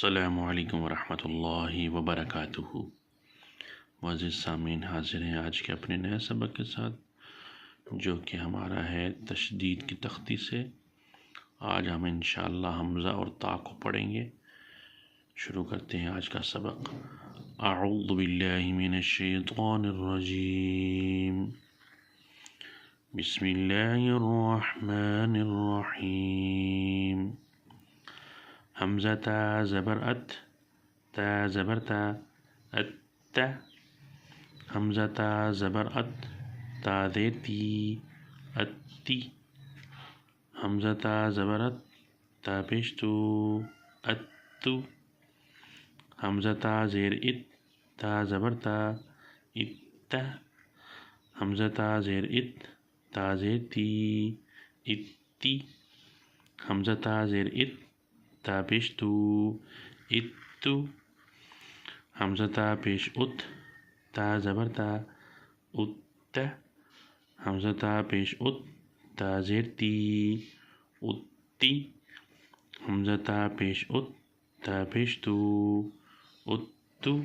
السلام علیکم ورحمۃ اللہ وبرکاتہ۔ معزز سامعین، حاضر ہیں آج کے اپنے نئے سبق کے ساتھ، جو کہ ہمارا ہے تشدید کی تختی سے۔ آج ہم انشاءاللہ حمزہ اور تا کو پڑھیں گے۔ شروع کرتے ہیں آج کا سبق۔ اعوذ باللہ من الشیطان الرجیم، بسم اللہ الرحمن الرحیم۔ حمزہ تا زبر ات، تا زبر تا، ات، حمزہ تا زبر ات، تا زیر تی، اتی، حمزہ تا زبر ات، تا پیش تو، اتو، حمزہ تا زیر ات، تا زبر تا، ات، حمزہ تا زیر ات، تا زیر تی، اتی، حمزہ تا زیر ات، تا پیش تو، اتو، حمزہ تا پیش ات، تا زبر تا، ات، حمزہ تا پیش ات، تا زیر تی، اتی، حمزہ تا پیش ات، تا پیش تو، اتو،